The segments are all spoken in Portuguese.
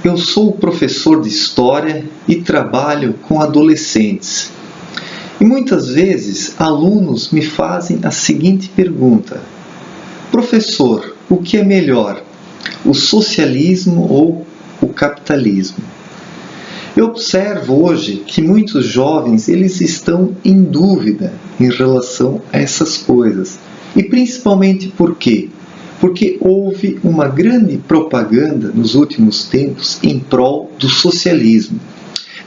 Eu sou professor de História e trabalho com adolescentes. E muitas vezes alunos me fazem a seguinte pergunta: professor, o que é melhor, o socialismo ou o capitalismo? Eu observo hoje que muitos jovens eles estão em dúvida em relação a essas coisas. E principalmente por quê? Porque houve uma grande propaganda nos últimos tempos em prol do socialismo,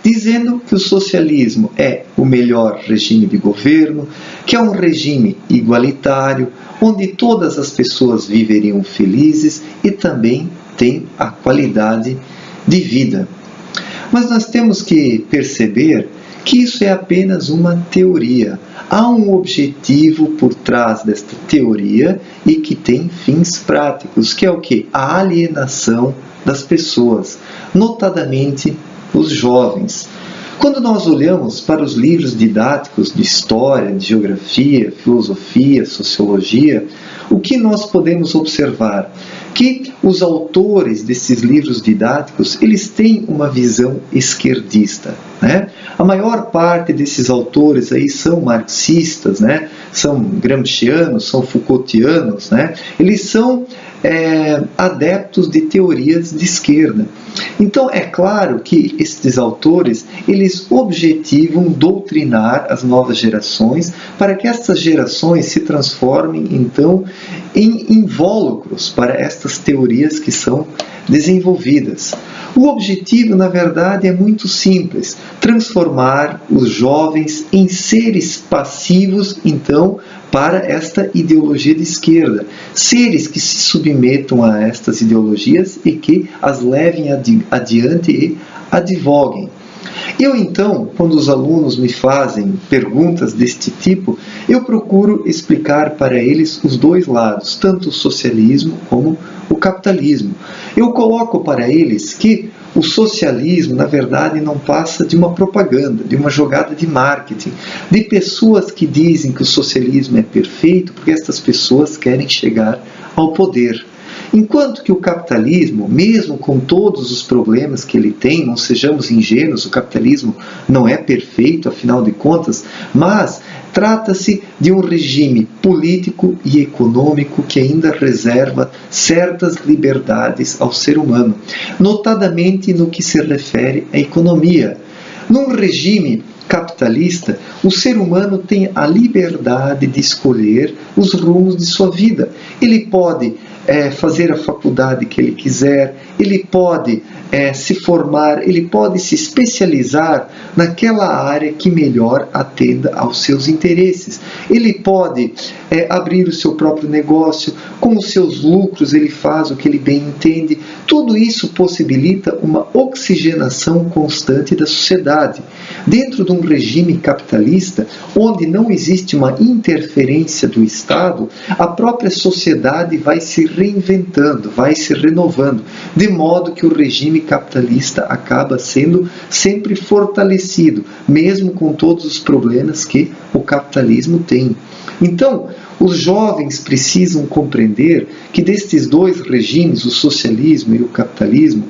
dizendo que o socialismo é o melhor regime de governo, que é um regime igualitário, onde todas as pessoas viveriam felizes e também tem a qualidade de vida. Mas nós temos que perceber que isso é apenas uma teoria. Há um objetivo por trás desta teoria e que tem fins práticos, que é o quê? A alienação das pessoas, notadamente os jovens. Quando nós olhamos para os livros didáticos de história, de geografia, filosofia, sociologia, o que nós podemos observar? Que os autores desses livros didáticos, eles têm uma visão esquerdista, né? A maior parte desses autores aí são marxistas, né? São gramscianos, são Foucaultianos, né? Eles são adeptos de teorias de esquerda. Então é claro que estes autores, eles objetivam doutrinar as novas gerações para que estas gerações se transformem então em invólucros para estas teorias que são desenvolvidas. O objetivo, na verdade, é muito simples: transformar os jovens em seres passivos, então, para esta ideologia de esquerda. Seres que se submetam a estas ideologias e que as levem adiante e advoguem. Eu, então, quando os alunos me fazem perguntas deste tipo, eu procuro explicar para eles os dois lados, tanto o socialismo como o capitalismo. Eu coloco para eles que o socialismo, na verdade, não passa de uma propaganda, de uma jogada de marketing, de pessoas que dizem que o socialismo é perfeito porque estas pessoas querem chegar ao poder. Enquanto que o capitalismo, mesmo com todos os problemas que ele tem, não sejamos ingênuos, o capitalismo não é perfeito, afinal de contas, mas trata-se de um regime político e econômico que ainda reserva certas liberdades ao ser humano, notadamente no que se refere à economia. Num regime capitalista, o ser humano tem a liberdade de escolher os rumos de sua vida. Ele pode fazer a faculdade que ele quiser, ele pode se formar, ele pode se especializar naquela área que melhor atenda aos seus interesses. Ele pode abrir o seu próprio negócio, com os seus lucros ele faz o que ele bem entende. Tudo isso possibilita uma oxigenação constante da sociedade. Dentro de um regime capitalista, onde não existe uma interferência do Estado, a própria sociedade vai se reinventando, vai se renovando, de modo que o regime capitalista acaba sendo sempre fortalecido, mesmo com todos os problemas que o capitalismo tem. Então, os jovens precisam compreender que destes dois regimes, o socialismo e o capitalismo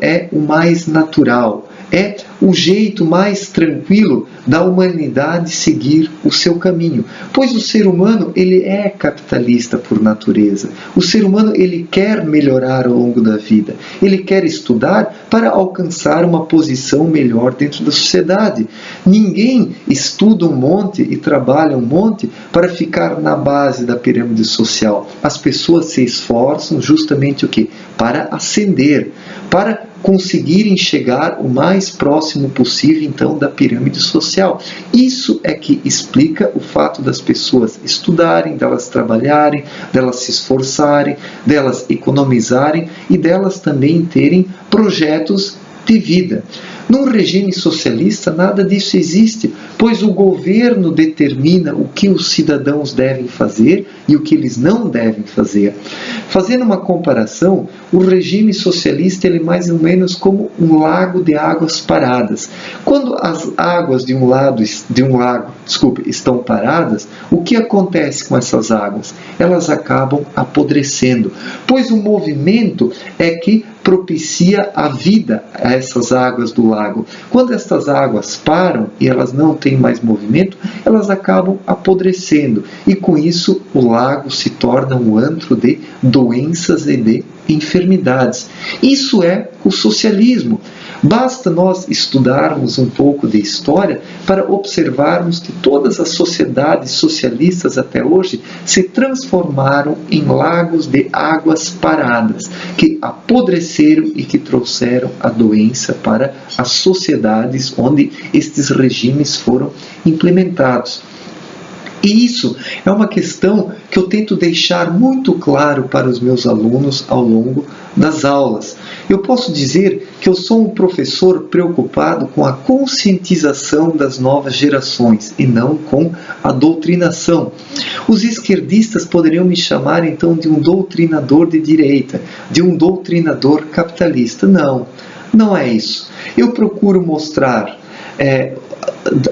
é o mais natural, é o jeito mais tranquilo da humanidade seguir o seu caminho. Pois o ser humano, ele é capitalista por natureza. O ser humano, ele quer melhorar ao longo da vida. Ele quer estudar para alcançar uma posição melhor dentro da sociedade. Ninguém estuda um monte e trabalha um monte para ficar na base da pirâmide social. As pessoas se esforçam justamente o quê? Para ascender, para conseguirem chegar o mais próximo possível, então, da pirâmide social. Isso é que explica o fato das pessoas estudarem, delas trabalharem, delas se esforçarem, delas economizarem e delas também terem projetos de vida. Num regime socialista, nada disso existe, pois o governo determina o que os cidadãos devem fazer e o que eles não devem fazer. Fazendo uma comparação, o regime socialista ele é mais ou menos como um lago de águas paradas. Quando as águas de um lago estão paradas, o que acontece com essas águas? Elas acabam apodrecendo, pois o movimento é que propicia a vida a essas águas do lago. Quando estas águas param e elas não têm mais movimento, elas acabam apodrecendo e com isso o lago se torna um antro de doenças e de enfermidades. Isso é o socialismo. Basta nós estudarmos um pouco de história para observarmos que todas as sociedades socialistas até hoje se transformaram em lagos de águas paradas, que apodreceram e que trouxeram a doença para as sociedades onde estes regimes foram implementados. E isso é uma questão que eu tento deixar muito claro para os meus alunos ao longo das aulas. Eu posso dizer que eu sou um professor preocupado com a conscientização das novas gerações e não com a doutrinação. Os esquerdistas poderiam me chamar então de um doutrinador de direita, de um doutrinador capitalista. Não, não é isso. Eu procuro mostrar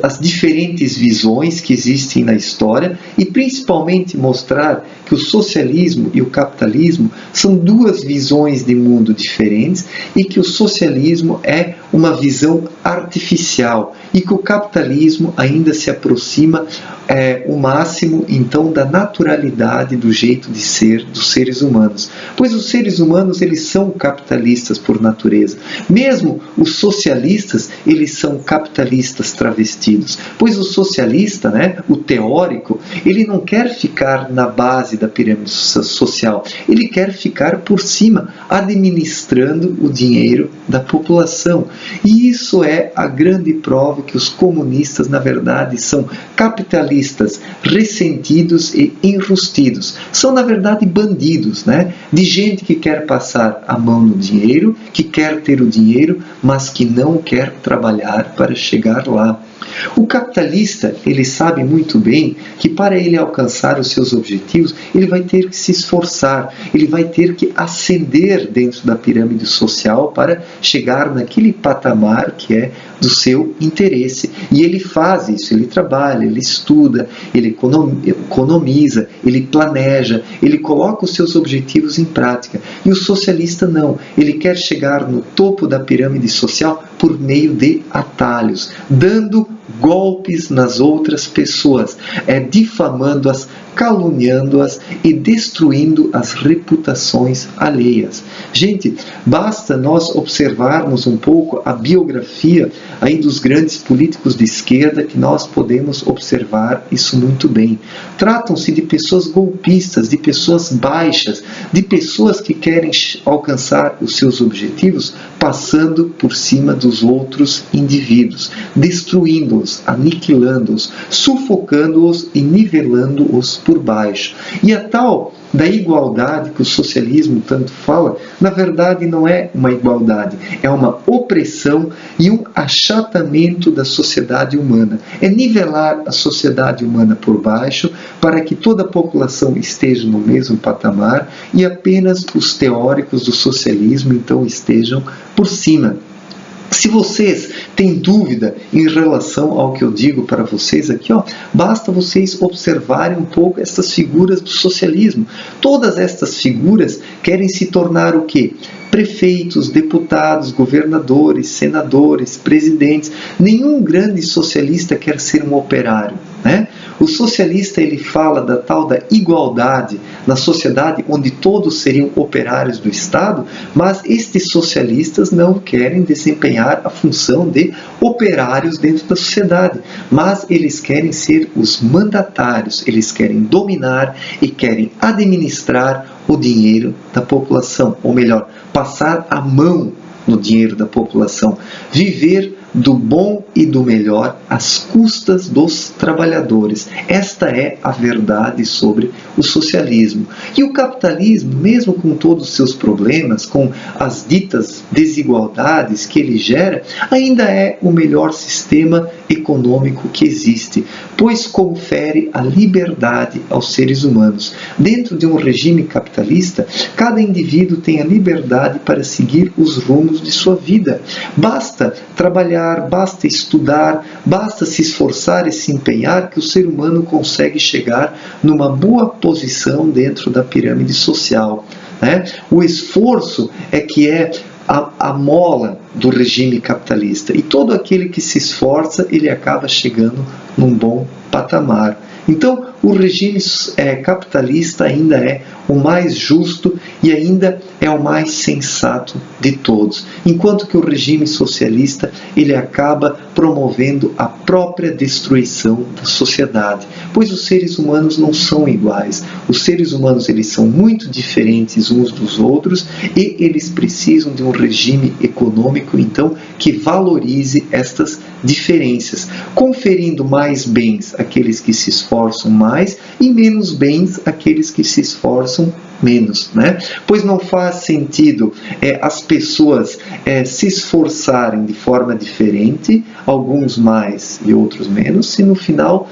as diferentes visões que existem na história e principalmente mostrar que o socialismo e o capitalismo são duas visões de mundo diferentes e que o socialismo é uma visão artificial e que o capitalismo ainda se aproxima o máximo então da naturalidade do jeito de ser dos seres humanos, pois os seres humanos eles são capitalistas por natureza. Mesmo os socialistas eles são capitalistas travestidos, pois o socialista, o teórico, ele não quer ficar na base da pirâmide social, ele quer ficar por cima, administrando o dinheiro da população. E isso é a grande prova que os comunistas, na verdade, são capitalistas ressentidos e enrustidos. São, na verdade, bandidos, de gente que quer passar a mão no dinheiro, que quer ter o dinheiro, mas que não quer trabalhar para chegar lá. O capitalista, ele sabe muito bem que para ele alcançar os seus objetivos, ele vai ter que se esforçar, ele vai ter que ascender dentro da pirâmide social para chegar naquele patamar que é do seu interesse. E ele faz isso, ele trabalha, ele estuda, ele economiza, ele planeja, ele coloca os seus objetivos em prática. E o socialista não, ele quer chegar no topo da pirâmide social por meio de atalhos, dando golpes nas outras pessoas, difamando-as, caluniando-as e destruindo as reputações alheias. Gente, basta nós observarmos um pouco a biografia aí dos grandes políticos de esquerda que nós podemos observar isso muito bem. Tratam-se de pessoas golpistas, de pessoas baixas, de pessoas que querem alcançar os seus objetivos passando por cima dos outros indivíduos, destruindo-os, aniquilando-os, sufocando-os e nivelando-os por baixo. E a tal da igualdade que o socialismo tanto fala, na verdade não é uma igualdade, é uma opressão e um achatamento da sociedade humana. É nivelar a sociedade humana por baixo para que toda a população esteja no mesmo patamar e apenas os teóricos do socialismo então estejam por cima. Se vocês têm dúvida em relação ao que eu digo para vocês aqui, basta vocês observarem um pouco essas figuras do socialismo. Todas estas figuras querem se tornar o quê? Prefeitos, deputados, governadores, senadores, presidentes. Nenhum grande socialista quer ser um operário, O socialista ele fala da tal da igualdade na sociedade onde todos seriam operários do Estado, mas estes socialistas não querem desempenhar a função de operários dentro da sociedade, mas eles querem ser os mandatários, eles querem dominar e querem administrar o dinheiro da população, ou melhor, passar a mão no dinheiro da população, viver do bom e do melhor às custas dos trabalhadores. Esta é a verdade sobre o socialismo. E o capitalismo, mesmo com todos os seus problemas, com as ditas desigualdades que ele gera, ainda é o melhor sistema econômico que existe, pois confere a liberdade aos seres humanos. Dentro de um regime capitalista, cada indivíduo tem a liberdade para seguir os rumos de sua vida. Basta trabalhar, basta estudar, basta se esforçar e se empenhar que o ser humano consegue chegar numa boa posição dentro da pirâmide social, né? O esforço é que é a mola do regime capitalista, e todo aquele que se esforça, ele acaba chegando num bom patamar. Então, o regime capitalista ainda é o mais justo e ainda é o mais sensato de todos, enquanto que o regime socialista ele acaba promovendo a própria destruição da sociedade, pois os seres humanos não são iguais. Os seres humanos eles são muito diferentes uns dos outros e eles precisam de um regime econômico, então, que valorize estas diferenças, conferindo mais bens àqueles que se esforçam mais e menos bens àqueles que se esforçam menos, né? Pois não faz sentido as pessoas se esforçarem de forma diferente, alguns mais e outros menos, se no final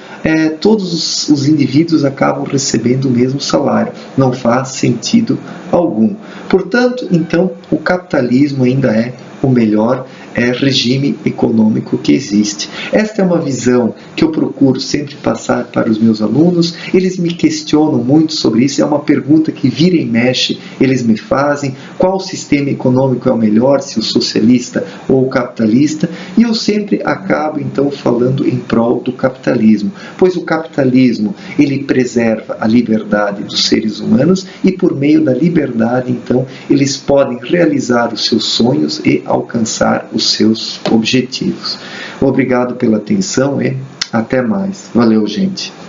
todos os indivíduos acabam recebendo o mesmo salário. Não faz sentido algum. Portanto, então, o capitalismo ainda é o melhor regime econômico que existe. Esta é uma visão que eu procuro sempre passar para os meus alunos. Eles me questionam muito sobre isso, é uma pergunta que vira e mexe, eles me fazem: qual sistema econômico é o melhor, se o socialista ou o capitalista? E eu sempre acabo então falando em prol do capitalismo, pois o capitalismo ele preserva a liberdade dos seres humanos e por meio da liberdade então eles podem realizar os seus sonhos e alcançar os seus objetivos. Obrigado pela atenção e até mais. Valeu, gente!